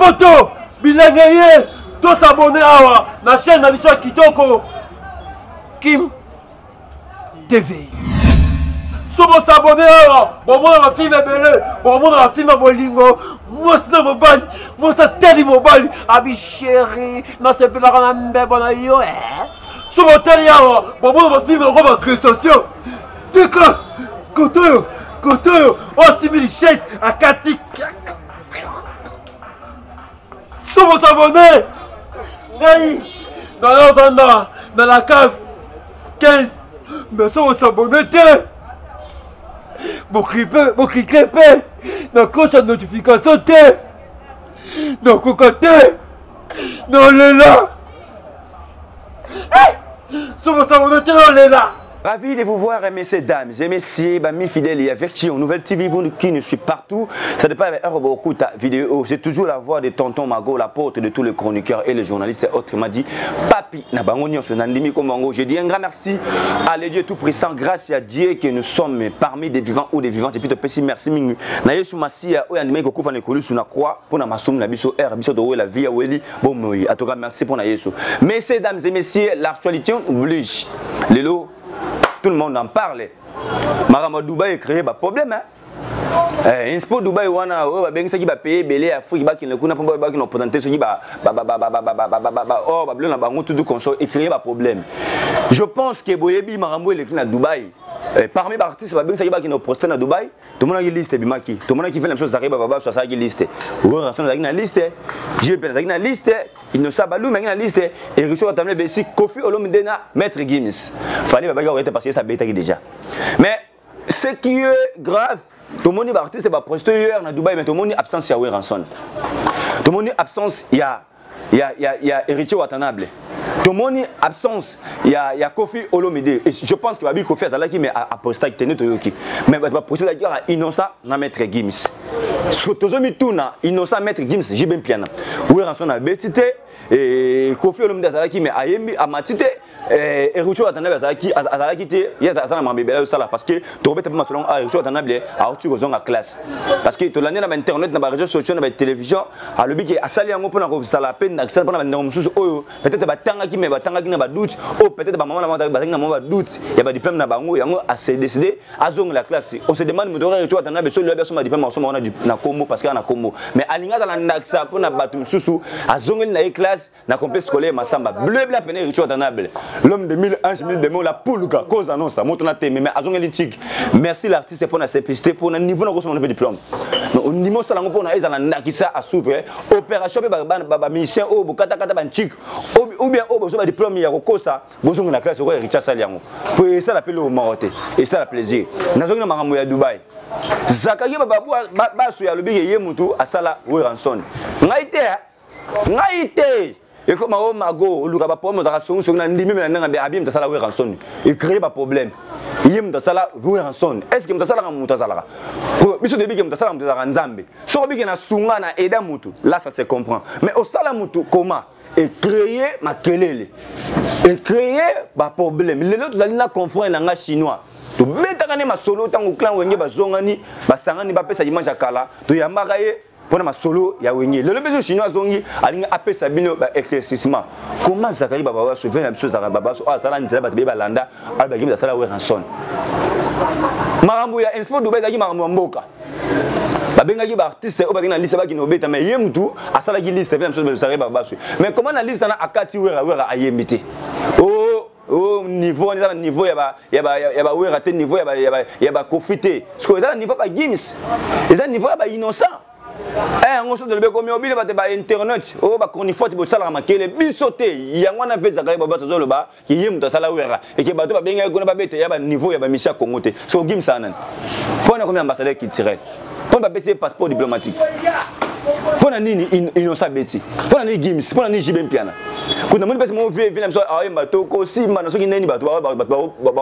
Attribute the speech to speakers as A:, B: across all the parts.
A: poto bilenge tous abonnés à la chaîne Nabisha Kitoko Kim TV. Si vous s'abonnez à bon monde dans film belé, bon monde dans film bolingo, moi c'est mobile, moi c'est télé mobile, abi chéri, non c'est plus la grande bonne yo. Si vous télé bon monde dans film robe création. D'accord. Côté, oh 6000 shades à Katik. Si vous s'abonnez, dans la cave 15, mais si vous s'abonnez, vous cliquez, dans cloche de notification, dans cocotte, dans le là. Si vous s'abonnez, dans le là.
B: Ravi de vous voir, mesdames et messieurs, mes fidèles et avertis en Nouvelle TV, vous qui ne suis partout. Ça dépend de beaucoup de vidéos. C'est toujours la voix de Tonton Mago, la porte de tous les chroniqueurs et les journalistes et autres. M'a dit, Papi, j'ai dit un grand merci à les dieux tout puissant, grâce à Dieu que nous sommes parmi des vivants ou des vivantes. Et puis, merci, Mingu. Naye Soumassia, ou Yanimé Koko Fan Ekolu sur la croix, pour la Massoum, la Bisso R, Bisso de la vie à Weli. Bon, à tout cas, merci pour Naye Sou. Mesdames et messieurs, l'actualité oblige. Lélo. Tout le monde en parle. Marama Dubaï a créé un problème. Inspo Dubaï wana ben ça qui va payer belé Afrique ba qui ne connaît pas qui nous présenter ce qui va oh ba blona ba tout console et créer un problème. Je pense que Boyebi Marambo est à Dubaï. Parmi les artistes ben ça qui nous présenter à Dubaï, tout le monde a une liste bimaki. Tout le monde qui fait la même chose arrive baba sur sa liste. Ou raison avec une liste. J'ai pas avec une liste, il ne savent pas lui mais une liste et reçoit tamle be si Kofi Olomidena Maître Gims. Fallait baba arrêter parce que ça bêta déjà. Mais ce qui est grave, tout le monde est artiste, c'est presteur à Dubaï, mais tout le monde est absence à Ranson. Tout le monde est absence, il y a Héritier Watanabe. Tout le monde est absence, il y a Kofi Olomide. Et je pense que Kofi Azalaki, mais à poster qui tenait Toyoki. Mais il va poster à Innocent na Maître Gims. Ce que tu as mis tout na Innocent Maître Gims, j'ai bien piano. Où est Ranson à Betité et Kofi Olomide Azalaki, mais à Yembi, à Matite. Et Rucho Watanabe Azalaki te yes Azana Mambebela sala parce que tu rebête pas selon Rucho Watanabe a autre chose en classe parce que tu l'année na internet na réseaux sociaux na télévision a le bique a sali yango pona ko sala peine na sala pona na mususu oyo peut-être batanga ki me batanga ki na ba doute ou peut-être ba maman na batanga na ba doute ya ba diplôme na bango yango a se décider a zong la classe on se demande me dora Rucho Watanabe so le beso ma diplôme so na Congo parce que na Congo mais alinga za na ça pona batu mususu a zongeli na classe na complexe scolaire masamba bleu bla peine Rucho Watanabe. L'homme de 1000 anges, 1000 démons, la poule, cause annonce, monte na témé, mais azong elitique. Merci l'artiste pour la simplicité, pour le niveau de notre diplôme. Au niveau de la pour la nakisa à s'ouvrir, opération baba musicien au bokata kata banchik, ou bien au besoin de diplôme ya kosa, besoin de la classe au Richard Saliango. Pour ça l'appelle au Maroté, et ça la plaisir. Nazong na maramou ya Dubaï. Zakagi baba basu ya lobi ye mutu asala we ranson. Ngaite. Et comme au Mago, le gars pour me dans son na ndimi mais na abim de sala we ranson. Il crée pas problème. Yem de sala we ranson. Est-ce que me sala muta sala? Biso de bigem de sala muta nzambe. So bigi na sunga na eda mutu. Là ça se comprend. Mais au sala mutu comment? Et créer ma kelele. Et créer ba problème. Les autres na confrère na chinois. To betaka ne ma solo tango clan wenge bazongani basangani ba pesa image kala. To yambaka ye pour ma solo ya wengi le besoin chinois zongi alinga apesa bino ba éclaircissement comment zakari baba se fait la même chose dans baba so sala nzela ba be balanda alba gimi sala we ranson marambo ya inspo Dubaï daki marambo mboka babenga ki ba artiste o ba na liste ba ki no beta mais yemtu asala ki liste même chose zakari baba so mais comment na liste na akati wera ayemite oh niveau niveau ya ba wera te niveau ya ba kofite ce que ça niveau pas Gims et ça niveau ba innocent. On se de comme mobile ba internet o ba chronifote bo sala makele bisote yango na veza ka ba tozolo ba ki yim to sala wera et que ba to ba benga ko na ba bete ya ba niveau ya ba Micha Congo te so Gims sanan pour na comme ambassadeur qui tire pour ba baisser passeport diplomatique pour na nini innocent beti pour na ni Gims pour na ni Jibem Piana kuna moni pesa mo vile mso aye matoko simba na soki neni ba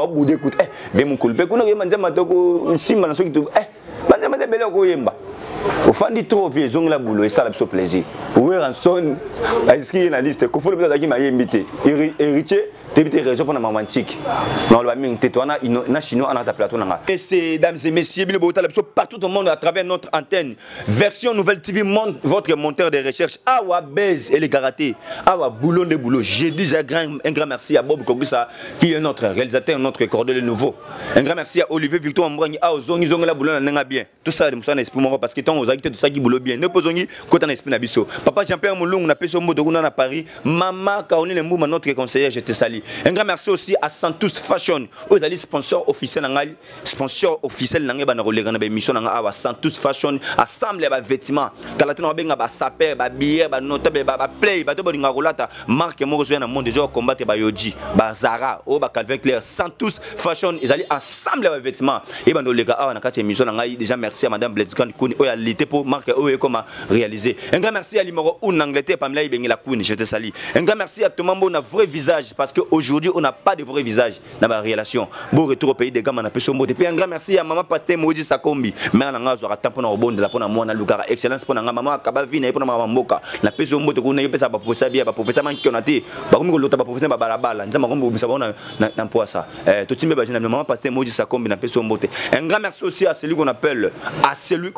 B: bude écoute be mon culpe kuna ye manja matoko simba na soki tu banja mate bele ko yemba Au fond dit trop vieux zong la boulot et ça la plaisir. Oui ranson inscrit la liste ko faut le mettre qui m'a invité. Héritier t'es raison pour la mamantique. Non le mien toi na chinois on a ta plateau nanga. Et c'est mesdames et messieurs le botal partout au monde à travers notre antenne. Version Nouvelle TV monte votre monteur de recherche Awa Bez et les Karaté. Awa boulon de boulot. J'ai dit un grand merci à Bob Kogisa qui est notre réalisateur, notre cordelier nouveau. Un grand merci à Olivier Victor Mbrani à Ozongi Zongla boulon nanga bien. Tout ça de musa na esprit moro parce que tant aux activités tout ça qui boulot bien. Ne posongi côté na esprit na biso. Papa Jean-Pierre Moulong na peso moto na Paris. Maman Caroline Mbouma notre conseillère je te salue. Un grand merci aussi à Santos Fashion. Eux d'aller sponsor officiel nangai, sponsor officiel nangai ba na rolega na ba émission nanga awa Santos Fashion assemble ba vêtements. Kala tona benga ba saper ba billet ba notable ba play ba to bolinga rolata marque mo rejoindre na monde déjà combattre ba Yoji, ba Zara, o ba Calvin Klein, Santos Fashion ils allaient ensemble ba vêtements. Et ba no lega awa na kati émission nangai déjà merci à madame Bleskan Kouni o ya lité pour marque o e comment réaliser. Un grand merci à Limoro ou Angleterre Pamela Ibengela Kouni, je te salue. Un grand merci à Tomambo na vrai visage parce que aujourd'hui on n'a pas de vrai visage dans ma relation. Bon retour au pays des gars, on a pu se montrer. Puis un grand merci à maman Pasteur Maudit Sakombi. Mais on a un temps pour nous rebondir, pour nous montrer la excellence pour nous maman Kabavine et pour nous maman Moka. La personne qui nous a fait professeur bien, professeur qui on a été, comme l'autre professeur Babalabala. Nous avons dit que nous avons ça. Tout le monde maman Pasteur Maudit Sakombi na personne montrer. Un grand merci aussi à celui qu'on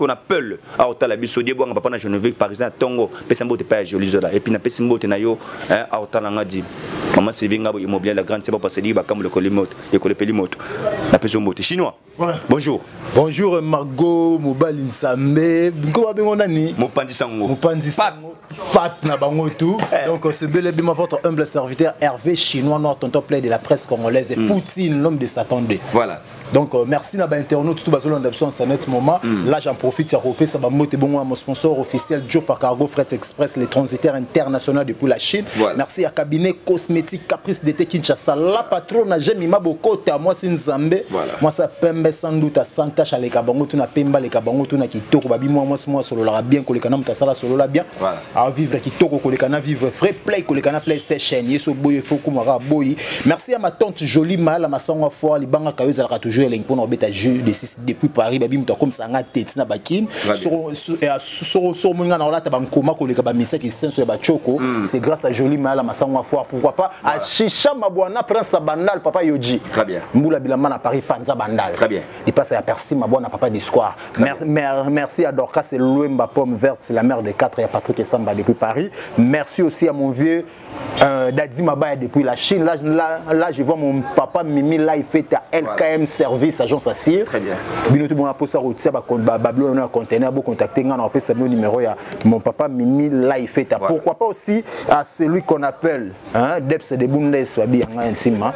B: appelle, à Otalabiso Diebo, papa na Geneviève par exemple Tongo, personne qui pas joli là. Et puis na personne qui na yo à Otalangadi. Maman Sévinga immobilier la grande c'est pas parce que comme le colimote et le pelimote la personne moto chinois. Ouais. Bonjour.
C: Bonjour Margot Mobile Nsambe. Comment on a ni
B: Mopandi Sango.
C: Pat na bango tout. Donc c'est bel et bien votre humble serviteur Hervé Chinois notre tonton play de la presse congolaise et Poutine l'homme de Satan.
B: Voilà.
C: Donc merci à l'internaute tout bazolo d'absence en ce moment. Là j'en profite ça repère ça va monter bon à mon sponsor officiel Jofa Cargo Fret Express les transitaires internationaux depuis la Chine. Voilà. Merci à cabinet cosmétique Caprice d'été Kinshasa la patronne j'aime ima beaucoup à moi c'est Nzambe. Moi ça pembe sans doute à Santa chez les kabango tout na pemba les kabango tout na kitoko babi moi solo la bien ko les kana mutasala solo la bien. À vivre kitoko ko les kana vivre free play ko les kana PlayStation yeso boy faut kumara boy. Merci à ma tante jolie mal à ma sango foi les banga kayo za toujours pour nous bêta jeu depuis Paris babi muta comme ça ngate na bakin sur mon ngana la tabankoma ko le kabamisa qui senso ya bachoko c'est grâce à jolie mal à ma sango foi pourquoi pas à Chicha Mabwana Prince Bandal papa Yoji. Très bien. Mbula bilama na Paris Panza Bandal. Très bien. Il passe à Percy Mabwana papa d'Esquire. Merci à Dorcas c'est Louemba Pomme Verte c'est la mère des 4 et à Patrick et Samba depuis Paris. Merci aussi à mon vieux Dadi Mabaya depuis la Chine. Là je vois mon papa Mimi là il fait à LKM Service agence Assir. Très bien. Binoto bon aposa routier ba bablo un conteneur pour contacter ngana on peut savoir le numéro ya mon papa Mimi là il fait à pourquoi pas aussi à celui qu'on appelle Debs de Bundes wabi intime.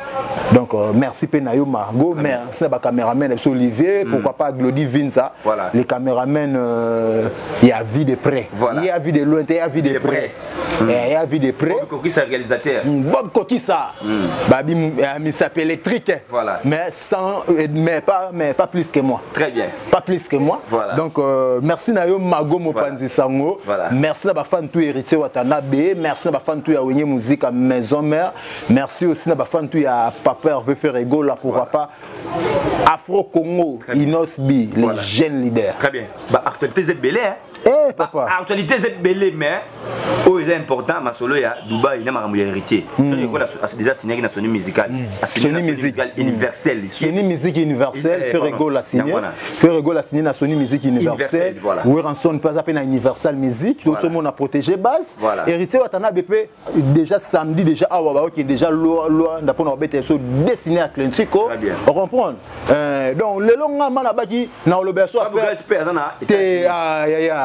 C: Donc merci Penayo Margot, merci à caméraman Olivier, pourquoi pas Glody Vinza. Les caméramans il y a vu de près. Il y a vu de loin, il y a vu de près. Il y a vu de près.
B: Bob Kokisa réalisateur.
C: Bob Kokisa. Babi il s'appelle électrique. Mais sans mais pas plus que moi.
B: Très bien.
C: Pas plus que moi. Donc merci Nayo Margot Mopanzi Sango. Merci à ba fan tout héritier Watanabe, merci à ba fan tout ya Wenye musique à maison mère. Merci aussi à ba fan tout ya Papa Hervé Ferrego là pourquoi pas Afro Congo Inosbi les jeunes leaders.
B: Très bien. Bah actualité c'est belé hein.
C: Eh papa.
B: Actualité c'est belé mais oh il est important ma solo ya Dubaï il m'a héritier. C'est déjà signé une Sony musicale.
C: Sony musicale
B: universelle.
C: Sony musique universelle Ferrego l'a signé. Ferrego l'a signé na Sony musique universelle. Oui ranson pas à peine Universal Music tout le monde a protégé base. Héritier Watana BP déjà samedi déjà awa qui est déjà loi d'après nos bêtes so dessiné à Clentico. On comprend. Donc le long man là qui na le berceau à faire.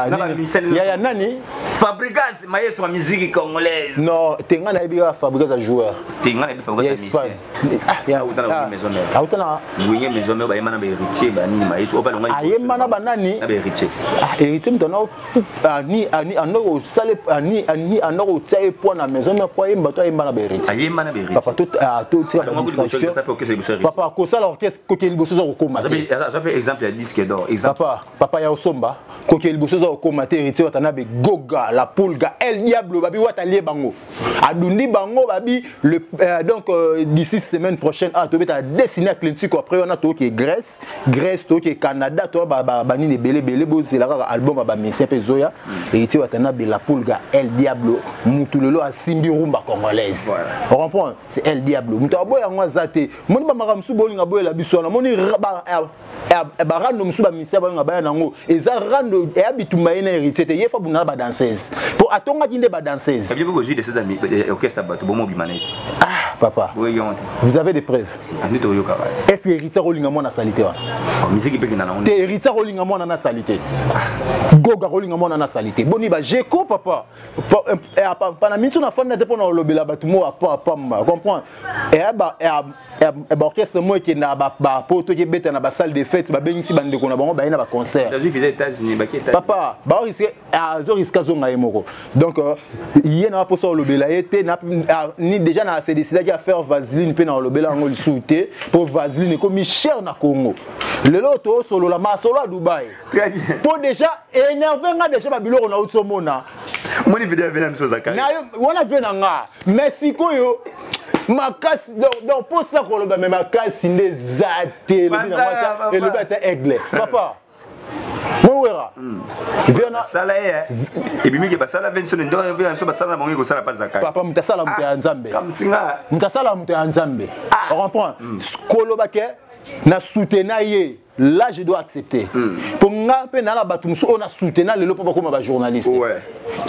C: Ya nani
B: Fabrigas maestro musique congolaise.
C: Non, tenga na biga Fabrigas joueur.
B: Tenga na Fabrigas musicien. Ya utana maison mère. Utana oui maison mère ba yemana ba héritier ba ni maestro ba longa.
C: Ayemana ba nani?
B: Na ba héritier.
C: Héritier mtana ani anoko sale ani anoko tsaye point na maison mère point yemba to yemana ba héritier.
B: Ayemana ba héritier.
C: Papa tout tira ba distraction. Papa ko sala orchestre ko ke liboso za ko koma.
B: Ça fait exemple ya disque d'or. Exemple.
C: Papa ya Osomba ko ke liboso za ko koma te héritier Watanabe Goga la Pulga El Diablo babi watalie bango. Adundi bango babi le donc d'ici semaine prochaine to beta dessiner à Clentico après wana to ki Grèce to ki Canada to ba ni belé bo c'est la album ba Messi pe Zoya et tu watana Bela Pulga El Diablo mutulelo a simbi rumba congolaise. On comprend, c'est El Diablo. Mutu aboya ngwa zate. Moni ba makamsu bolinga boya la biso na moni ba rando musu ba Messi ba ngaba nango eza rando e abitumba ina hérité te yefa buna ba danseuse. Pour atonga kinde ba danseuse.
B: Avez-vous joué de ces amis orchestre bato bomo bimaneti?
C: Ah papa.
B: Oui,
C: vous avez des preuves? Est-ce que hérité rolinga mona salité wana?
B: Musique pe kina na on.
C: Hérité rolinga mona na salité. Goga rolinga mona na salité. Boni ba jeko papa. Pana mintu na fanda te pona lobela batu mo apa comprendre. Et orchestre mo ki na ba poto ki beta na ba salle de fête ba bengisi bande ko na bango ba ina ba concert.
B: J'ai vu les États-Unis ba ki États.
C: Papa, ba risque zo risque zonga emoko. Donc il na pas so lobela été ni déjà na c'est décidé à faire vaseline pe na lobela ngol souté pour vaseline comme cher na Congo. Le loto solo la ma solo à Dubaï.
B: Très bien.
C: Pour déjà énerver nga déjà ba biloko na utso mona.
B: Moni vidéo vena msoza kai.
C: Na wana vena nga. Mexico yo makasi donc pour ça qu'on le même makasi ndezate le le bête aigle. Papa. Mouera. Viens
B: sala et bimi ke basala venso ndo vena so basala mongi ko sala pas zakai.
C: Papa mtasala mute ya Nzambe.
B: Comme singa.
C: Mtasala mute ya Nzambe. On comprend. Skolo bake na soutenaye. Là, je dois accepter. Pour nga pe na la batumsu on a soutenu le lopo comme ba journaliste. Ouais.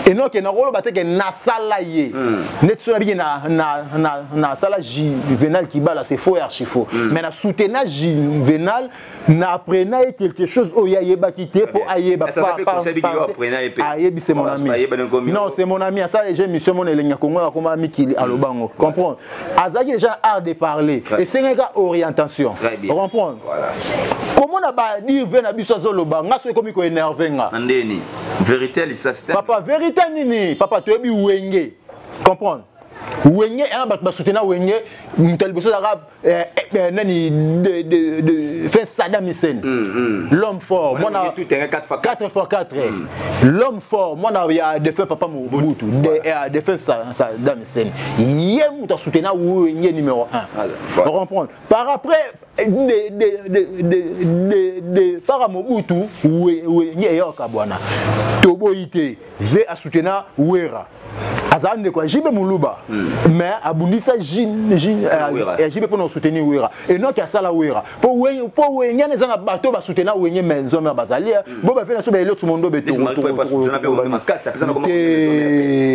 C: Et non que na rolo bateke na sala ye. Net so bi na sala Juvenal qui bat là c'est faux et archi faux. Mais na soutenu Juvenal na apprenait quelque chose au yeba quitté pour ayeba pas. Ayebi c'est mon ami. Non, c'est mon ami. Ça j'ai mission mon elenya Congo comme ami qui à lobango. Comprendre. Azaki déjà art de parler et c'est une orientation. Comprendre. Voilà. Comment on a dit vena biso zoloba ngaso ekomi ko énerver nga
B: ndeni vérité l'issasté
C: papa vérité nini papa to ebi wenge comprendre wenge ena ba soutenir wenge mutal biso arabe nani de fait Saddam Hussein l'homme fort moi na
B: tout terrain
C: 4x4 l'homme fort moi na ya de fait papa Mobutu de fait Saddam Hussein yé muta soutenir wenge numéro 1 on comprendre par après de par Mobutu wenge yoka bwana toboite ve a soutenir wera azande quoi jibe muluba mais abundisa jibe pour nous soutenir wera et non qu'à ça la wera pour wenya les ana bateau ba soutenir wenye menzo mais bazali bo ba fait na so ba l'autre monde beto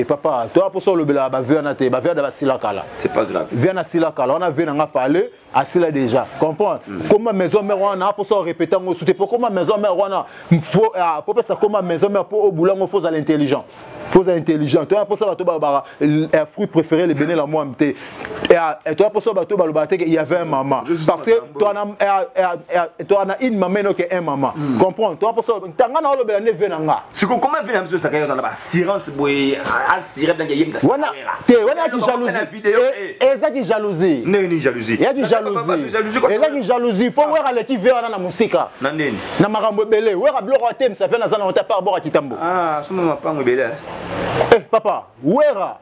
C: papa toi pour ça le bela ba vena te ba vena ba silakala
B: c'est pas grave
C: vena silakala on a vena nga parler asila déjà comprendre comment maison mère on a pour ça répéter ngo soutenir pour comment maison mère on a faut pour ça comment maison mère pour au boulot faut à l'intelligent faut à intelligent toi pour ça un fruit préféré les béné la moi et toi pour ça bateau il y avait un maman parce que toi on a une maman non que un maman comprends toi pour ça tanga na lobela ne venanga
B: c'est comment venir avec ça dans la assurance boy assurer dans yem da
C: wana te wana qui jalousie et ça qui jalousie
B: non ni jalousie
C: il y a qui jalousie et là qui jalousie pour voir les qui veut na musika
B: na nini
C: na makambo belé wera bloko tem ça fait na zana on t'a pas bora kitambo
B: ah somo mapango belé
C: papa wera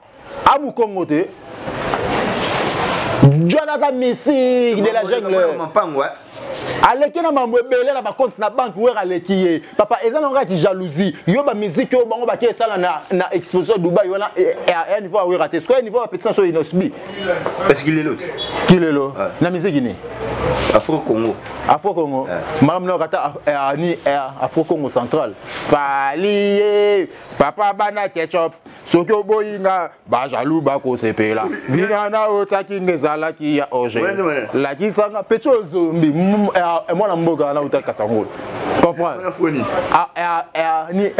C: amu Congo te Jonathan Messi de la jungle
B: mapango
C: aleki na mambo ebele na ba compte na banque wera aleki papa ezana nga ki jalousie yo ba musique yo bango ba ke sala na exposition Dubaï wana et niveau wera te soit niveau petit so inosbi
B: parce qu'il est l'autre
C: na musique ni
B: Afro Congo
C: madame no kata ni Afro Congo central falié papa bana ketchup soki oboyinga ba jaloux ba ko sepela vina na otaki ngezala ki ya oje la ki sanga pecho zombi moi na mboga na utaka sangolo comprends ni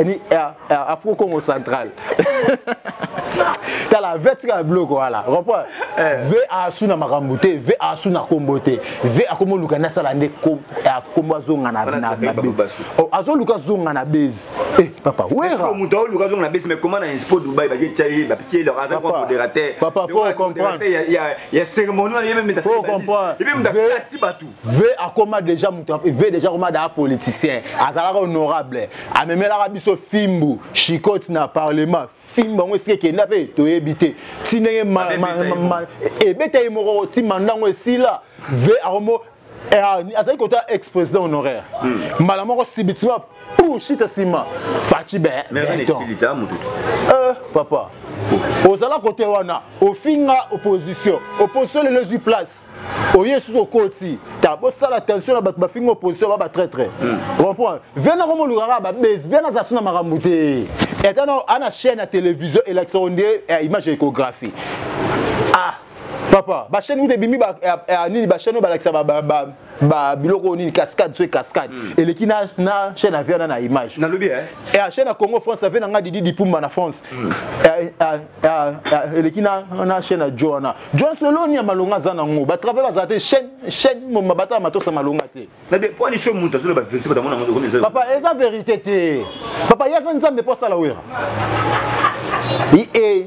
C: Afro Congo central t'as la verticale bloc voilà comprends ve asuna makambote ve asuna kombote ve akomo luka na sala nde ko akomba zonga na azo luka zonga na base papa ouais
B: est-ce que muto luka zonga na base mais comment na Expo Dubaï ba tchaye ba petit leur avec modérateur
C: papa faut comprendre
B: il y a cérémonie il y a même des
C: faut comprendre
B: et même kati batu
C: ve akoma déjà muto ve déjà comme da politicien azala honorable amemela biso fimbu chikoti na parlement fimbu ngo sike na pe to ebité tinenge ebeta imoro ti mandango esila ve aromo azali côté ex-président honoraire malamoko sibitima pushita sima fachi be papa ozala côté wana ofinga opposition le lesu place oye sous okoti ta bosala attention na bato bafinga opposition ba traître comprends vena comme lurara ba base vena za suna makamute etana ana chaîne à télévision élection image échographie papa ba chaîne où debimi ba nini ba chaîne ba laksa ba biloko nini cascade sur cascade et le kina na chaîne avion na image
B: na lobi
C: et a chaîne Congo France avait na Didi Dipumba na France et le kina na chaîne Joana John Seloni ya malonga za nango ba travailler bazate chaîne mo mabata matosa malonga te
B: na be pour les choses monta sur la vérité pas mona
C: papa eza vérité te papa ya nzambe pour ça la wera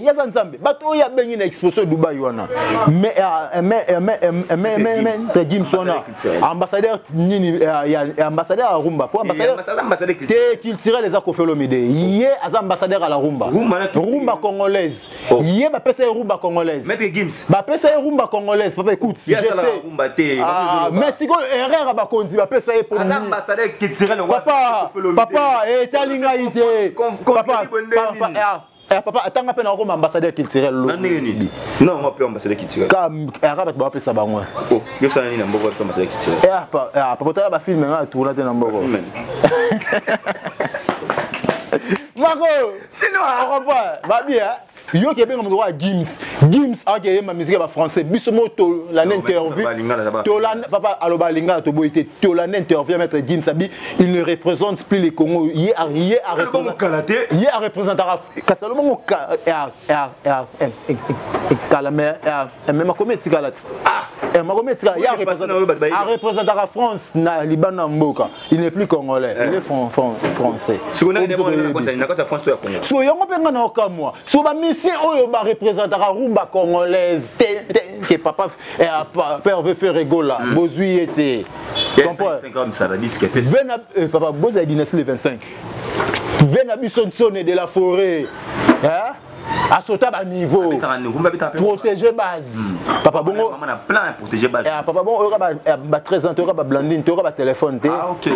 C: yaza nzambe bato ya bengi na exposition Dubai wana mais Gimsona ambassadeur nini ya ambassadeur à Rumba pour ambassadeur te culturel les akofelomide yé az ambassadeur à la Rumba congolaise yé ba pesa Rumba congolaise
B: maître Gims
C: ba pesa Rumba congolaise papa écoute je sais mais si ko erreur ba konzi ba pesa pour
B: ambassadeur culturel
C: papa etalinga ite papa papa atanga pe na Roma ambassadeur culturel
B: non on peut ambassadeur culturel
C: comme arabe ba pesa bango
B: yo ça ni na mboko ambassadeur culturel
C: papa tala ba film nga tourna te na mboko Marco sinon on revoit va bien yo ke benga mwa Gims ake ma musique ba français biso moto la interview to la papa aloba linga to boité to la interview maître Gims abi il ne représente plus les Congo hier à représenter Kasalomo Kalame même comme Tigalat à représenter la France na Liban na mboka il n'est plus congolais il est français
B: si on a des na kota France to ya Congo
C: so yo ngopenga na okamwa so ba si oyo ba représentera Rumba congolaise que papa père veut faire rigola bozui était
B: comprends 50 ça va disque
C: papa boza dynastie le 25 vena bisonsone de la forêt hein à sauter à niveau protéger base papa bon
B: on a plein protéger base
C: papa bon ba présenter ba blandine to ba téléphone té
B: OK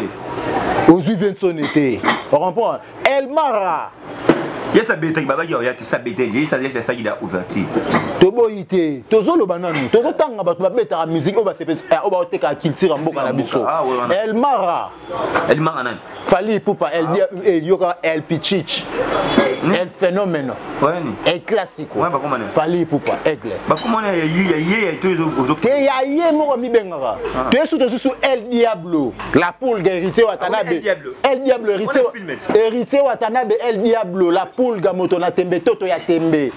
C: ozu Vincent était on comprend Elmara
B: yes a bête baba yo ya te sabete ye ça ça il a ouverture
C: to boyité tozolo bananu to tanga bato ba beta musique o ba sepesi o ba oteka culture mboka na biso Elmara
B: nan
C: Fali Poupa el yoka el pichich el phénomène el classico Fali Poupa aigle
B: ba comment yé
C: ya yé mo mi bengara to sous el diablo la poule guérité Watanabe el diablo hérité Watanabe el diablo la poule gamoto na tembe toto ya tembe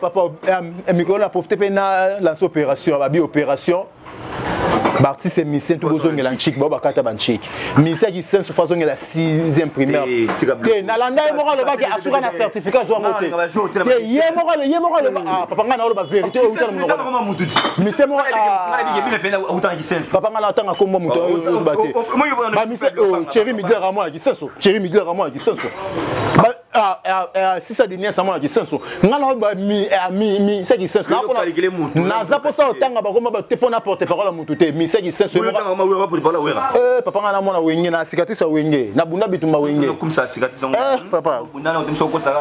C: papa micro la profité pe na la opération ba bi opération Bartis et Missien tout besoin de l'antique, bah bakata banchik. Missien qui sent sous façon de la 6e primaire. Té nalanda e mora le ba ki asura na certificat zo moté. Té yé mora le papa ngana lo ba vérité o utana mo. Missien mora papa ngana tanga kombo muto o baté. Ba Missien Thierry Miguel Ramo ki senso. Thierry Miguel Ramo ki senso. Si ça devient ça moi qui senso. Ngana ba mi ça qui senso. Na za posa otanga ba koma ba te pona porte parole mutu té. Missien qui senso. Papa ngana mona wenge na sikatisa wenge. Na bunda bitumba wenge.
B: Comme ça sikatisa.
C: Papa.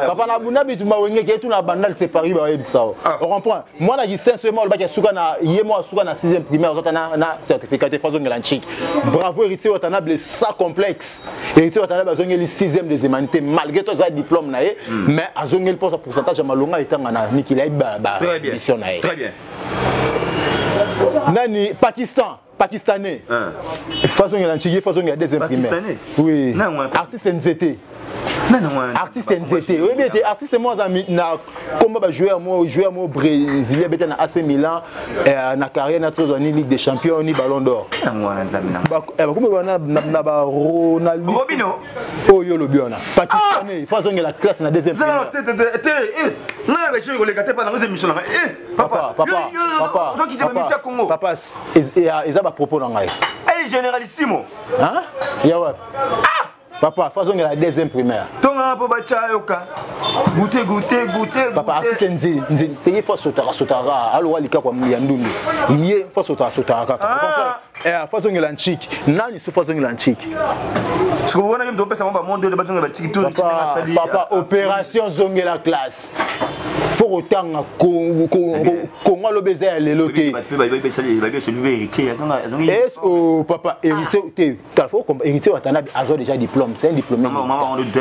C: Papa na bunda bitumba wenge ke tu na bandal c'est Paris ba yebisa. On comprend. Moi na qui senso moi le ba ki suka na yemo suka na 6e primaire ozata na certificat de façon ngelanchik. Bravo héritier Watanabe ça complexe. Héritier Watanabe azongeli 6e des humanité malgré tout ça diplôme naé mais azongeli pour pourcentage ya malonga etanga na nikila ba mission naé.
B: Très bien.
C: Nani pakistanais façon ngelanchik façon ya 2e primaire. Oui. Artiste NZT. Artiste NZT. Oui, bien, artiste moi na comment ba jouer moi brésilien bête na AC Milan na carrière na trésor ni Ligue des Champions ni Ballon d'Or. Comment na ba Ronaldo.
B: Robinho.
C: Oh yo lobiona. Pakistanais, façon la classe na 2e primaire.
B: Non, mais je ne regarde pas dans les émissions. Papa.
C: Papa, ils ont propos dans ngai.
B: Eh généralissimo.
C: Hein? Ya ouais. Papa, façon la 2e primaire.
B: Tonga po bacha yoka. Goûter.
C: Papa, artiste nzi teye fois sotara alors alika kwa mliandundu iye fois sotara kaka fois ngela nchiki nani so fois ngela nchiki
B: parce que on a même pesa mamba monde de bazonga batiki tout
C: papa opération zongela classe faut autant Congo le baiser leloté est au papa héritier t'as faut comme héritier watana a déjà diplôme c'est un diplômé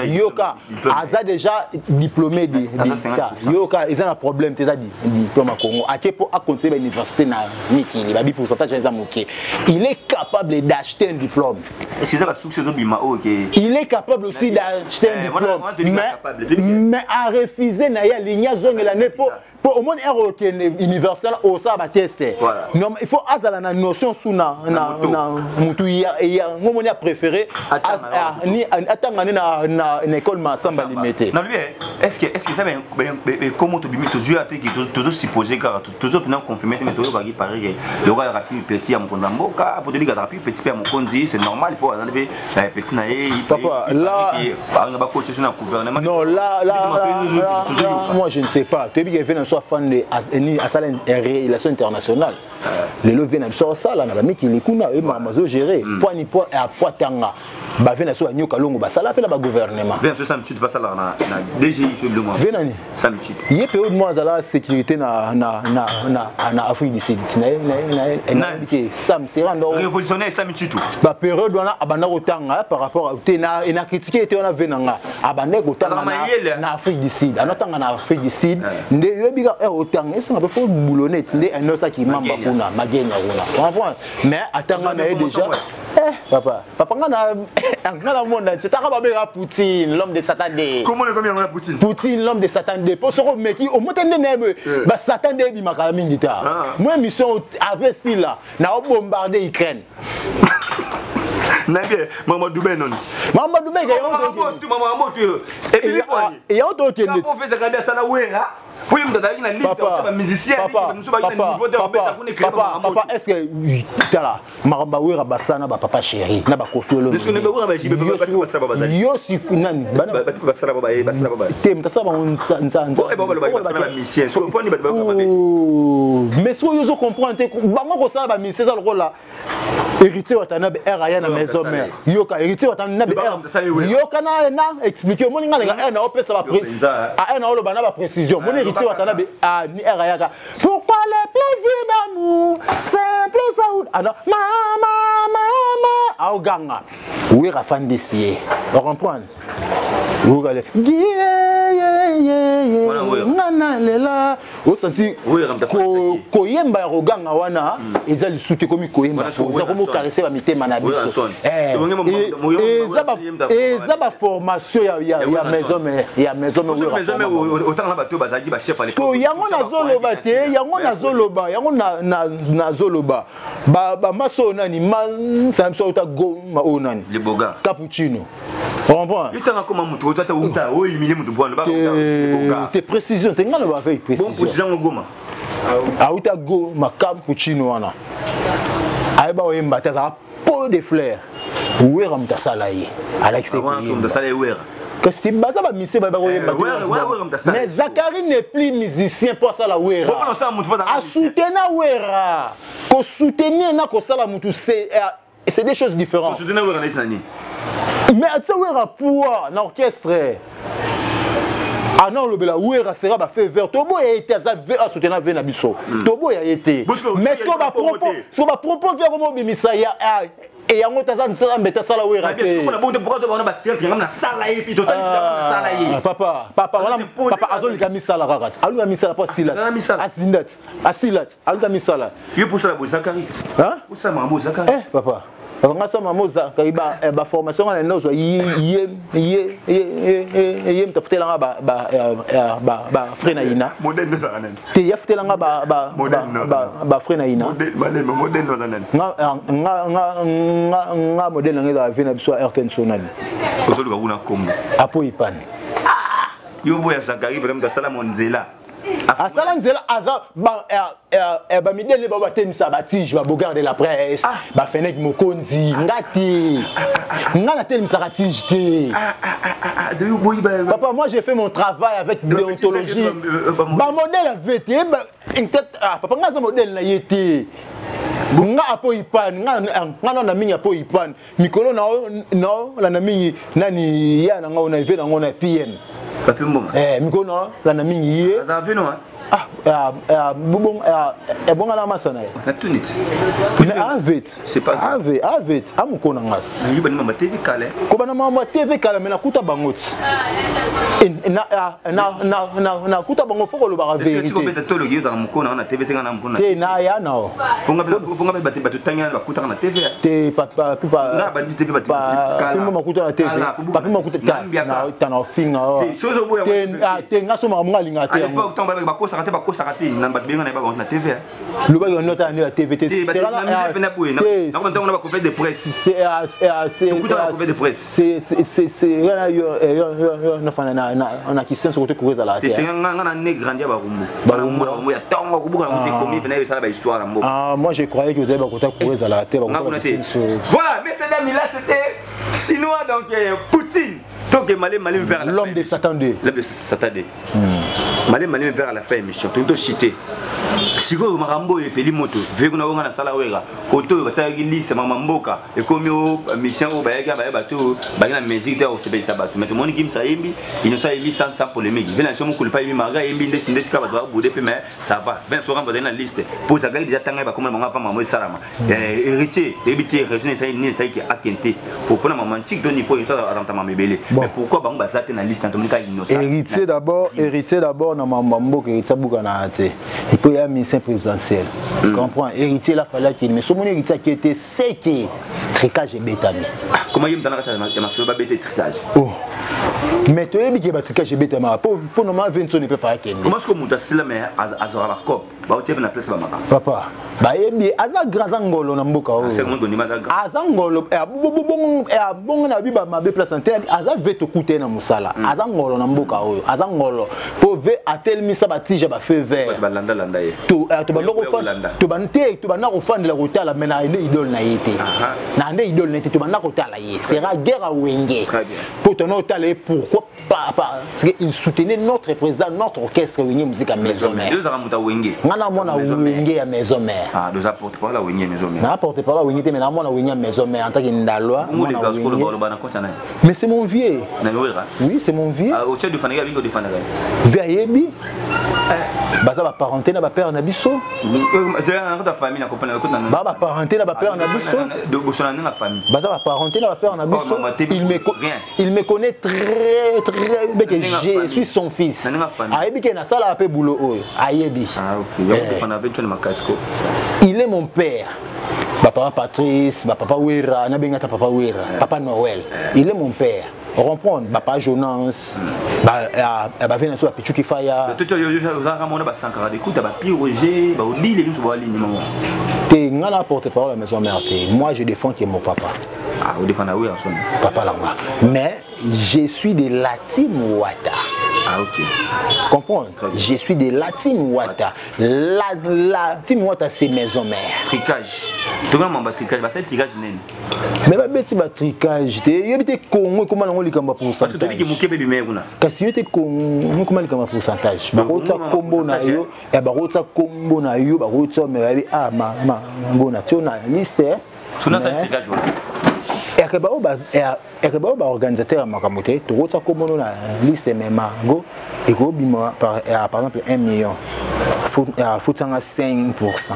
C: yoka a déjà diplômé de yoka ils ont un problème t'es diplôme à Congo à quel point à continuer l'université na niki il va bi pourcentage des amoutiers il est capable d'acheter un diplôme
B: est-ce que ça va succès de bima OK
C: il est capable aussi d'acheter un diplôme mais à refuser na ya ligne zone l'année pour au moins un universel au ça va tester non il faut azala na notion sous na mutu ya ngomoni a préféré ni atanga na école masamba limité
B: non lui est-ce que ça comment tu bimi toujours toujours supposé car toujours bien confirmé mais toujours qui paraît que le roi Rafi petit à mon ndamboka pour te dire que Rafi petit à mon konzi c'est normal pour enlever petit na
C: papa là
B: on va coacher sur le gouvernement
C: non là moi je ne sais pas tu dis que vient soit fan de asala relation internationale les leviers na so ça là na ba miki likuna e mamazo gérer point ni point à point tanga ba vient so nyoka longo ba sala pe na ba gouvernement
B: bien ça me chute pas ça là na DGI je le moi
C: venani
B: ça me chute
C: il période moi la sécurité na Afrique du Sud na ça me sera
B: révolutionnaire ça me chute
C: ba période wana abana kotanga par rapport à na critiquer était on a venanga abana kotanga na Afrique du Sud anotanga na Afrique du Sud nde yobiga otanga esa ba faut boulonner nde un osa qui mamba kuna magenya kuna comprends mais atanga na déjà papa ngana monde c'est ta ba bega Poutine l'homme de Satan de
B: comment le combien on
C: Poutine l'homme de Satan de pour ce mec au motende nebe ba Satan de bi makala mingi ta moi mission avec si là na bombarder Ukraine
B: Nabie Mamadou Ben non
C: Mamadou Ben
B: et puis
C: il y a autre qui
B: est fait ça quand ça na wera oui mais dans la liste on musicien
C: papa est-ce que tala maramba wera basana ba papa chéri na ba kofiolo
B: parce que ne ba jibe ba ça baba zali
C: yo si nani bana
B: ba sala baba
C: tem ta saba nza
B: et ba ba musicien so point ni ba
C: mais so yo comprendre bango ko sala ba musicien ça le là héritier watana be era na maison mère yoka héritier watana be yoka na expliquer mo ninga nga na opesa ba na olo bana ba précision mo héritier watana be ni era yaka pourquoi le plaisir d'amour simple ça alors mama au ganga oui rafan dessier on comprend vous allez nana lela au senti ko yemba roganga wana ezali soute comme ko yemba za comme caresser ba mitema na biso ezaba formation ya maison mais
B: autant na bato bazaki ba chef à l'époque
C: ko yango nazoloba te yango nazoloba yango nazoloba ba maso nani man samso ta go ma onani
B: le boga
C: cappuccino on comprend
B: il t'a comment mutu tata uta o imile mutu bwana ba
C: tes précisions te ngana ba fait précision
B: bon précision goma
C: auta go ma cappuccino wana ay ba oyemba ta pot de fleurs wera mtasalaye alex
B: wera
C: que si baza ba mission ba oyemba mais Zakari n'est plus musicien pour ça la wera a soutenir wera ko soutenir na ko sala mutu c'est des choses différentes
B: soutenir wera na nani
C: mais ça wera pour l'orchestre ah non le bela wera sera ba fait vert tobo et était ça à soutenir vena biso tobo ya été mais so ba propos faire comme bimisa ya et yango tazan ça mbeta sala wera
B: te on a beaucoup de pourquoi on a ba science ngam na sala et puis total sala et
C: papa azoli kami sala rakat alu kami sala pas silat asilat alu kami sala
B: yo pour ça la Zakari
C: hein
B: pour ça mambo Zakari
C: papa ngasa mamoza kaiba ba formation na nozo yem tafutela ba frena ina
B: modèle no zanen
C: te yafutela ba frena ina
B: modèle no zanen
C: nga modèle nga vena biso Ayrton Sonal
B: kozoluka kuna kombo
C: apo ipan
B: yo boya Zakari vraiment da sala monzela
C: asala nzela aza ba midele ba batemisa batige ba bogar de la presse ba fenek mokonzi ngati ngana temisa tige te. Papa, moi j'ai fait mon travail avec déontologie. Ba modèle VT papa ngaza modèle na yete. Nga apo ipan nga na mingi apo ipan mikolo na na mingi nani ya na nga na ive na nga na PM
B: papi mboma
C: mikolo na mingi ye
B: ça va non
C: bon bon la masana
B: na tunit
C: mais avec
B: c'est pas
C: avec amukona nga
B: ni bani mama TV kale
C: ko bana mama TV kale mais na kuta bangoti na kuta bango foko lo ba vérité
B: tu peux peut-être le guider dans mukona na TV singa na mukona
C: te na ya na
B: ponga bati batutanya bakuta na TV
C: te papa
B: na bandi TV bati
C: kala makuta na TV papa makuta na tana finga
B: sozo boya
C: te ngaso ma linga te
B: l'époque tomba bakosa kate bakosa kate na bat benga na ba na TV
C: le ba yo nota na TV te
B: c'est là na bué na konta na ba coupé de presse c'est na fana na kisens ko te kuza la te singa na ne grandia ba rumbu ya tongo kubuka na te komi pena ça ba histoire mbo
C: moi je croyais que vous avez ba kota kuza la te ba
B: voilà mais c'est là c'était chinois donc Poutine donc Malem vers la
C: l'homme de Satan 2
B: l'homme de Satan 2 Malem vers la fin émission tout cité siko makambo e peli moto veko na wonga na sala wega koto batsa liste mama mboka e komi o mission o bayaka bato bayina musique au sebe sabatu mais moni kim sa yembi inosa yembi sans polémique vena somo kulipa yembi maga yembi ndeti ka bato bude pe mais ça va ben so ramba na liste pour ça déjà tanga ba koma manga pa mama salama héritier débité région ça ni ça qui akente pour pona maman tic doni pour ça renta mama bébé mais pourquoi bango bazate na liste en ka innocent
C: héritier d'abord na mama mboka héritier buka na ate il peut y avoir mission présidentielle comprends héritier là fallait qu'il mais son héritier qui était sec tricage et bétami
B: comment il me donne la ma soba bété tricage
C: mais tu es bien tricage et bétami pour normalement 20 ne peut faire qu'elle
B: comment est-ce que monta cela mais azora la cop ba o tebe na place ba maka
C: papa ba yebi aza grand zangolo na mboka o
B: c'est ngoni mazaga
C: azangolo bon na biba mabe place en terre aza veto coûter na musala azangolo na mboka o azangolo pour ve atel misa batije ba feu vert
B: ba landa ye
C: to ba loko fa to ba nte to ba na ko fanda la kotala mena ile idole na yete na nde idole na yete to ba na kotala ye sera guerre à wenge pour ton hôtel pourquoi pas parce qu'il soutenait notre président notre orchestre wenge musique à maison mère
B: deux aramuta wenge
C: na mona wenge ya maison mère
B: deux apporte pas la wenge maison mère
C: na apporte pas la wenge te mais na mona wenge maison mère en tant que ndalwa mais c'est mon vieux oui c'est mon vieux
B: au chef de fanaga bingo de fanaga
C: veyebi baza ba parenté na ba père na biso
B: c'est un ta famille na compagnie na
C: ba parenté na ba père na biso
B: de bosona na famille
C: baza ba parenté na ba père na biso il me connaît très bien que je suis son fils ayebi ke na sala pe boulot oyo ayebi il est mon père papa Patrice papa Wera na benga ta papa Wera papa Noël il est mon père reprendre papa Jonas ba vient sur la pichuki faya
B: tout yo za ramona ba sankara de kuta ba piroger ba olile lu so ligne maman
C: te ngala porte parole à la maison mère moi je défends qui est mon papa
B: vous défendez oui en son
C: papa langa mais je suis de la team Wata.
B: Ok.
C: Comprendre? Je suis de la team Wata. La team Wata c'est maison mère.
B: Tricage. Tu vois mon tricage, c'est tricage nene.
C: Mais ba beti ba tricage te yebite Congo comment on likamba pourcentage.
B: Parce que tu dis que mukebe bimé kuna.
C: Kasi yote Congo comment likamba pourcentage. Ba rota combo na yo e ba rota combo na yo ba rota me ba ngona tiona liste.
B: Suna sa tricage wala.
C: Ekeba ba organisateur makamote to rota komono na liste mema go et go bima par exemple 1 million faut tanga 5%.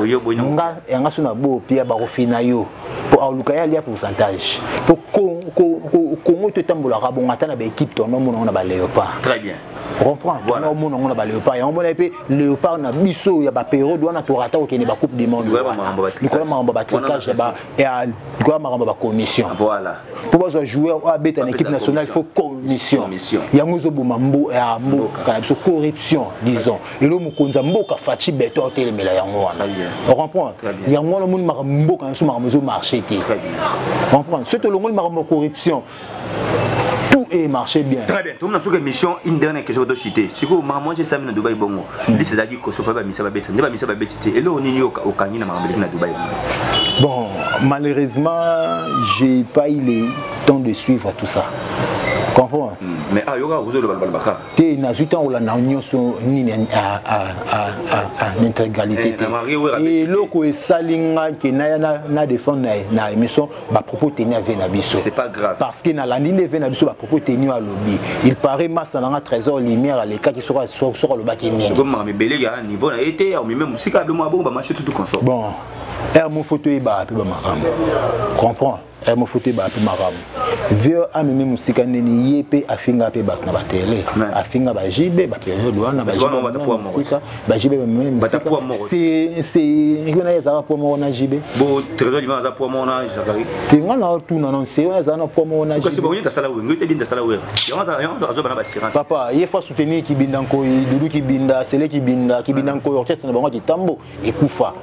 B: Yo bonyo
C: nga suna bo pia ba refina yo pour aluka ya pourcentage pour Congo te tambola rabongata na ba équipe to non na ba léopard.
B: Très bien.
C: Comprends voilà on a ba léopard ya on a pe léopard na biso ya ba période wana to rata o kene ba coupe du monde nikola maramba ba tricage ba et nikola maramba ba commission
B: voilà
C: pour pas jouer à bête en équipe nationale il faut commission ya ngozo bomambo ya mboka kana biso corruption disons et lo mukonza mboka fachi beto telemela ya ngwana on comprend ya ngwana mun mboka so maramba zo marché te comprendre ce to longo maramba corruption tout est marché bien.
B: Très bien. Tout le monde a une mission, une dernière question de citer. Si vous m'avez dit ça, je Dubaï bongo. Les Zagi Kosovo va misa babet, ne va misa babet. Et là on est au Canina na Dubaï.
C: Bon, malheureusement, j'ai pas eu le temps de suivre tout ça. Comprends?
B: Mais ah, yoga vous le balbalbaka.
C: T'es na suite on la union sur ni à l'intégralité. Et loko et salinga qui na défendre na émission ba propos tenir avec na biso.
B: C'est pas grave.
C: Parce que na la ligne avec na biso ba propos tenir à lobby. Il paraît massa na trésor lumière à l'écart qui sera sur le bas qui n'est.
B: Comme mais belé ya niveau na été ou même musika de moi bon ba marcher tout consort.
C: Bon, mon photo est ba peu maram. Comprends? Mon photo est ba peu maram. Vieux a même musika neni yepé afinga pe ba na ba télé. Afinga ba jibe ba période wana ba jibe. Ba jibe même c'est ngona yeza pour mo na jibe.
B: Bo trésor limaire za pour mo na Zakari.
C: Ti ngana tout non c'est yeza na pour mo na jibe.
B: Parce que bon yenda sala we ngote binda sala we. Yanga azo bana ba assurance.
C: Papa, il faut soutenir qui binda ko dudu qui binda, sele qui binda ko orchestre na bango ki tambo et kufa.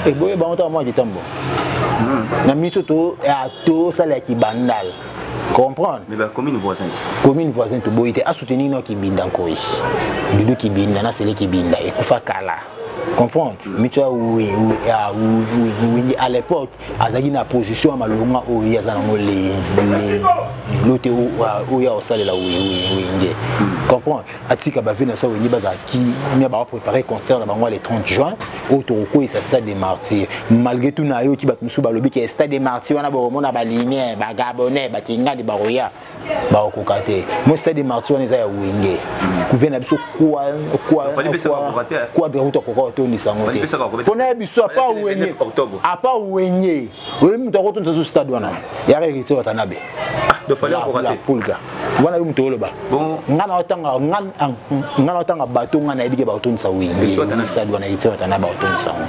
C: Et boye ba onta moi ki tambo. Na mitoto a to sala ki bandal. Comprendre?
B: Mais bah commune voisine.
C: Commune voisine to boye a soutenir no ki binda ko yi. Dudu ki binda na sele ki binda et kufa kala. Comprendre? Mitoa oui à l'époque azaki na position malonga o yaza na ngole l'autre où ya osale la oui nge. Comprendre? Atika ba vena ça oui baza ki mi ba préparer concert na bango le 30 juin au Toroko et stade des Martyrs. Malgré tout na yo ki ba musu ba lobi ke stade des Martyrs wana bo mona ba ligne ba gabonais ba kinga di baroya ba okokate. Mo stade des Martyrs wana za ya wenge. Kuvena biso quoi de route kokoko to ni sango te. Pona biso apa wenye. Apa wenye. Oui muto ko to zo stade wana. Ya réalité watanabe.
B: Do fallait kokate.
C: Pulga. Wana yo muto loba. Bon ngana otanga bato ngana ebike ba otonisa wenge. Stade wana réalité watanabe otonisa sango.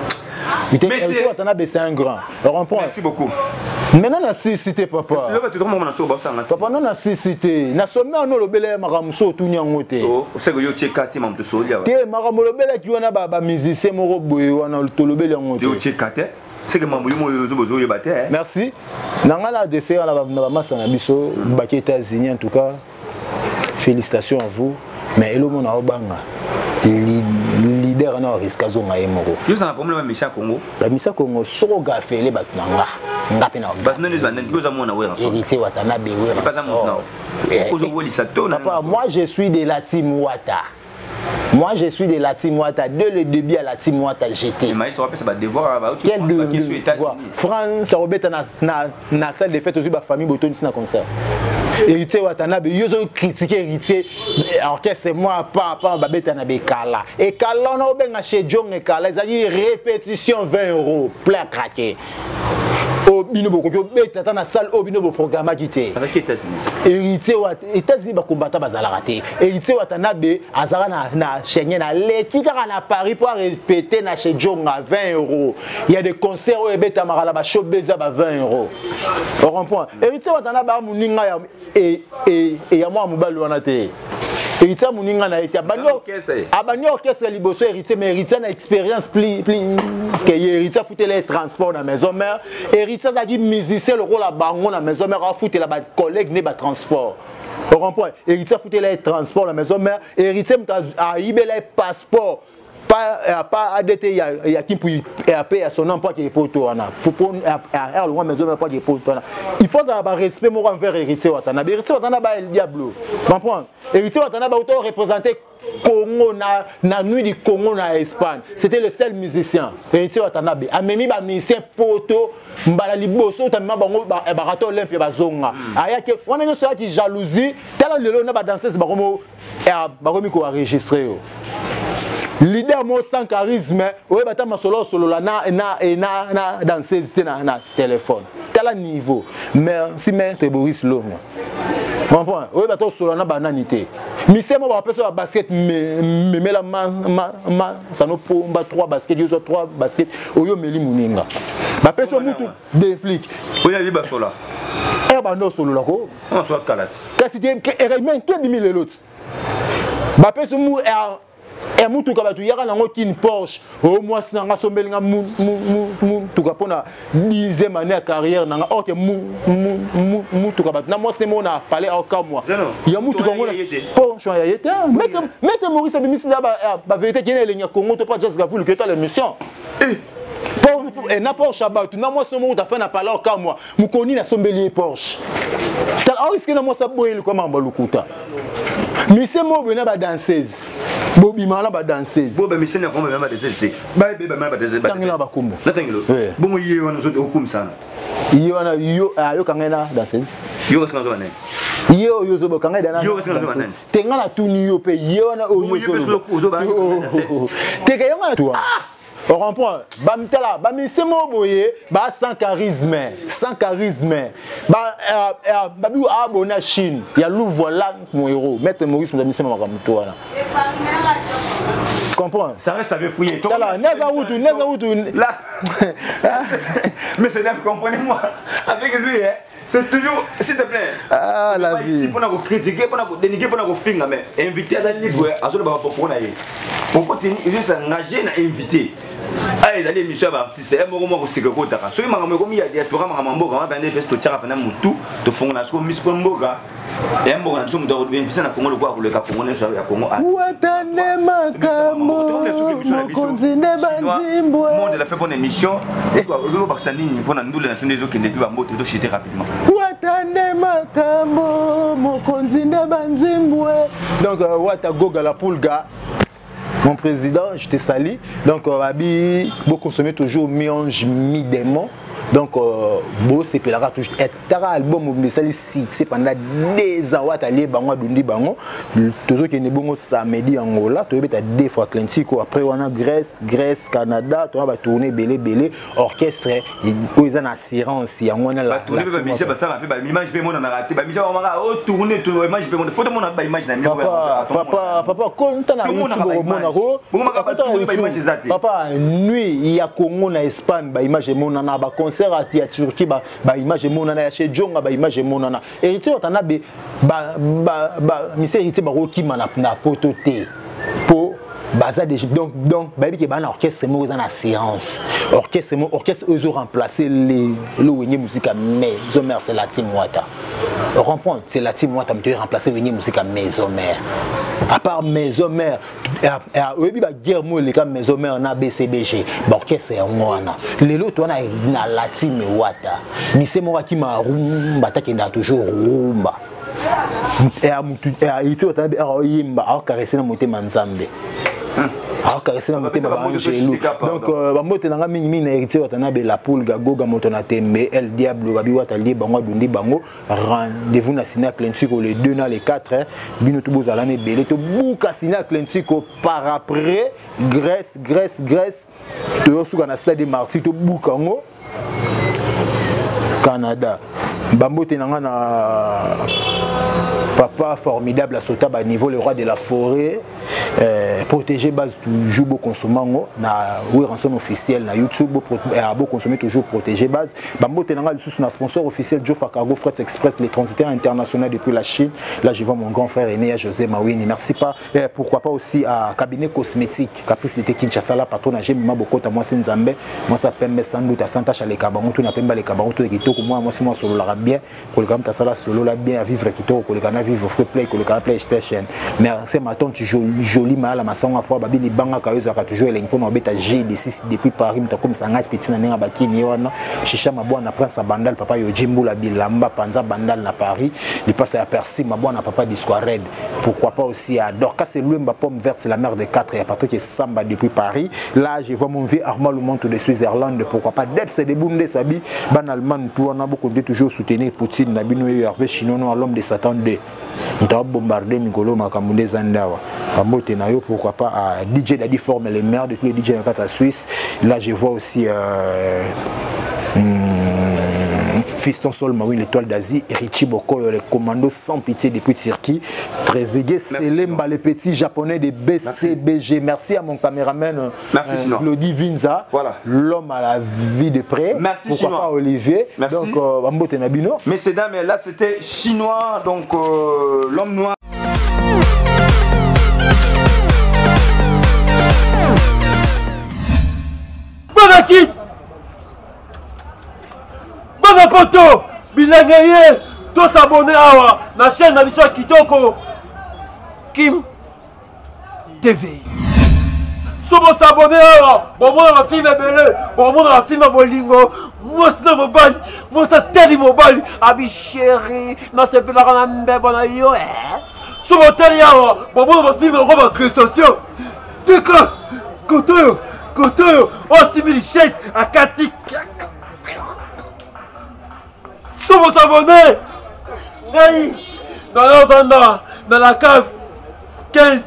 C: C'est un grand.
B: Merci beaucoup.
C: Maintenant, la cité, papa. Papa, non, la cité. Na sommet en olobele maramso tout nyangote.
B: Oh, c'est que yo tchekate mam de solia.
C: Ke maramolobele ki wana ba musicien moko boye wana tolobele ngote.
B: Yo tchekate. C'est que mamu yo zo bozo yo baté.
C: Merci. Nanga la défaire na ba massa na biso ba États-Unis en tout cas. Félicitations à vous. Mais elo mona obanga. Leader na risque zonga emoko.
B: Yo ça un problème avec Micha Congo.
C: La Micha Congo soko gafele batnanga. Ngape na.
B: Batno les banen yo za mona we en so.
C: Héritier Watanabe we.
B: Pas ça mon. Ozo woli sa tona.
C: Papa, moi je suis de la team Wata. Moi je suis de la team Wata. Dès le début à la team Wata j'étais.
B: Mais ils sont ça va devoir ba
C: quel France Robert na salle de fête aussi ba famille Botoni na concert. Héritier Watanabe yozo critiquer héritier orchestre c'est moi pas babeta na bekala et kala on a obenga chez Jong et kala ezali répétition 20 € plein craqué au binobo ko beta na salle au binobo programme quitté
B: avec États-Unis
C: héritier wa États-Unis ba combattant bazala raté héritier Watanabe azara na Schengen na l'équipe na Paris pour répéter na chez Jong à 20 €. Il y a des concerts où beta marala ba show beza ba 20 €. On comprend héritier Watanabe muninga et ya moi mobali wana te héritier muninga na été abani orchestre liboso héritier mais héritier na expérience plus parce que héritier foutait les transports na maison mère héritier a dit musicien le rôle la bango na maison mère a fouté la collègue ne ba transport on comprend héritier foutait les transports na maison mère héritier a ibé les passeport pas ADT il y a qui pour payer son nom pas qui est pour toi pour le roi maison pas qui est pour toi il faut avoir respect moi envers héritier Watanabe héritier Watanabe el diablo comprendre héritier Watanabe auto représenter Congo na nuit du Congo na Espagne c'était le seul musicien héritier Watanabe a même ba musicien poto mbala liboso tamima bango ba rato olympia bazonga aya ke wana nyo so ki jalousie tala lelo na ba danseuse ba komi ko enregistrer leader mo sans charisme oye bata masolo solo la na danseuse na téléphone tala niveau merci maître Boris Lomo comprends oye bata solo na bananité mise mo ba pesa basket mais la ça no pomba 3 baskets yo 3 baskets oyo meli muninga ba pesa mutu des flics
B: oya bi basola
C: ba no solo la ko
B: on soit kalati
C: kasi que même toi 10 000 l'autre ba pesa mu et mutuka batu yaka nango kin Porsche au moins nanga sombelinga mutuka pona 10e année à carrière nanga OK mutuka batu na moi c'est mon a parlé au cas moi ya mutuka ngona Porsche ya yete mette Maurice abimisi ba vérité qui est le Congo to pas just gafou que ta l'émission et na Porsche abatu na moi c'est mon ta fait na parler au cas moi mukoni na sombeli Porsche tal risque na moi ça boyel comme en balukuta mais c'est moi bena ba danseuse Bobi mala ba danseuse.
B: Bobi mais c'est na komba ba danseuse. Ba danseuse.
C: Tangila ba kombo.
B: Na tangilo. Bongo yé wana zo okum sana.
C: Yo wana yo kangena danseuse.
B: Yo ka sanzo wana.
C: Yo zo ba kangena danseuse.
B: Yo ka sanzo wana.
C: Tenga na tuni yo pe yo wana o yo zo ba danseuse. Teka yo wana toi. On comprend. Bamtala, bamisemo boye, ba sans charisme, babu abona Chine. Ya lou voilà mon héros. Maître Maurice bamisemo makamuto wana. Comprends.
B: Ça reste avec fouiller.
C: Là, neza wutu.
B: Là. Mais c'est là, comprenez-moi. Avec lui c'est toujours, s'il te plaît.
C: Ah, la vie.
B: Pour nous critiquer, pour nous dénigrer, pour nous faire, mais inviter à aller jouer, à jouer pour nous. Pourquoi tu es engagé à inviter? Ah, ils allaient émission artiste. Et moi, c'est que quoi t'as? Soit moi, comme il y a diaspora, moi, mon beau, quand on fait ce tchara, pendant tout, de fond, on a ce Miss Congoga. Et moi, on a sommes de bénéficier à Congo le quoi pour le Congo, on est sur le Congo.
C: Ouatane makamo, mokonzine banzimbo.
B: Moi, de la fait bonne émission. Et toi, le Baxani, pour nous la nation des autres qui n'est plus à mot, de chiter rapidement.
C: Ouatane makamo, mokonzine banzimbo. Donc, Ouata Goga la Poulga. Mon président, je te salue. Donc, vous consommez toujours mélange mi-démon. Donc, c'est pour la toujours. Et tara album, mais ça c'est pendant des ans. Tu allé bango dundi bango. Toujours qui est bon samedi Angola. Tu as deux fois Atlantique. Après on a Grèce, Canada. Tu vas tourner belé orchestre. Ils ont assurance. Il y a on a la.
B: Tourner bah mais c'est pas ça. Bah image bien on a raté. Bah image on a tourner image bien. Faut demander bah image na mieux.
C: Papa, quand papa, nuit il y a Congo na Espagne. Bah image mon na ba concert à Turquie ba image monana chez Djonga ba image monana héritier otana monsieur héritier ba rokima na pototé po baza de donc baby ki ba na orchestre mo za na séance orchestre eux ont remplacé le wenye musique maison mère c'est la team Wata on comprend c'est la team Wata me remplacer wenye musique maison mère à part maison mère et ba guerre mo le ka maison mère na BCBG ba orchestre ya ngwana lelo to na la team Wata mise mo ki ma rumba ta kenda toujours rumba et a mutu et iti otana yimba a caresser na motema nzambe a caresser na motema ba angelo donc ba moto na mingi na héritier otana be la poule gagoga moto na tembe el diable ba biwata li bango dundi bango rendez-vous na Sina Clentiko le 2 na le 4 bino to bozala ne belé to buka Sina Clentiko par après Grèce to suka na stade de Marseille to buka ngo Canada bambote nanga na papa formidable à sauter à niveau le roi de la forêt protéger base toujours beau consommer na oui rançon officiel na YouTube beau consommer toujours protéger base bambote nanga le sous na sponsor officiel Jofa Cargo Fret Express les transitaires internationaux depuis la Chine. Là je vois mon grand frère aîné José Mawini, merci pas pourquoi pas aussi à cabinet cosmétique Caprice de Kinshasa la patronage mama bokota moi c'est Nzambe moi ça pembe sans doute à Santa Chalé Kabango tout na pemba les Kabango tout kitoko moi moi solo la bien pour le ta sala solo la bien à vivre kitoko pour le kana vivre free play pour le kana PlayStation mais c'est ma tante jolie mal à ma sang à fois babi ni banga kayoza ka toujours les pour beta G6 depuis Paris mta comme ça ngat petit na ninga bakini wana chicha mabwana prince bandal papa yo Jimbo la bilamba panza bandal na Paris il passe à Percy mabwana papa disco red pourquoi pas aussi à Dorcas c'est Louemba pomme verte c'est la mère de 4 et Patrick Samba depuis Paris là je vois mon vieux Armand le monte de Switzerland pourquoi pas Deps de Bundes babi ban allemand pour on a beaucoup de toujours soutenir Poutine na bino Hervé Chinono l'homme de Satan 2 on t'a bombardé Mikolo Makamundé Zandawa Bamote na yo pourquoi pas à DJ Daddy forme les meilleurs de tous les DJ en la Suisse là je vois aussi Fiston Solma, oui, l'étoile d'Asie, Richie Bokoyo, les commandos sans pitié depuis Turquie, Trezeguet, Selemba, les petits japonais des BCBG. Merci à mon caméraman Claudie Vinza, voilà. L'homme à la vie de près.
B: Merci
C: pourquoi
B: Chinois.
C: Pas Olivier.
B: Merci.
C: Donc, Bambote Nabino.
B: Messieurs, dames, là c'était Chinois, donc l'homme noir.
A: poto bilenge ye tosabone awa na chaîne na biso ya kitoko Kim TV. So bosabone awa bomona bafilme ebele bomona bafilme bolingo mwasi na mobali mwasi ateli mobali abi sheri nasepelaka na mbebo na yo so boteli awa bomona bafilme oko baagrestation deka kotoyo osimili shete akati so bosabone ngai nazovanda na la cave 15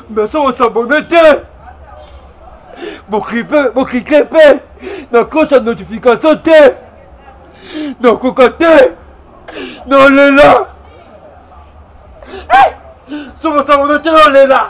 A: mais so bosabone te bokike mpe nakosa notification te nakoka te nolela so bosabone te nolela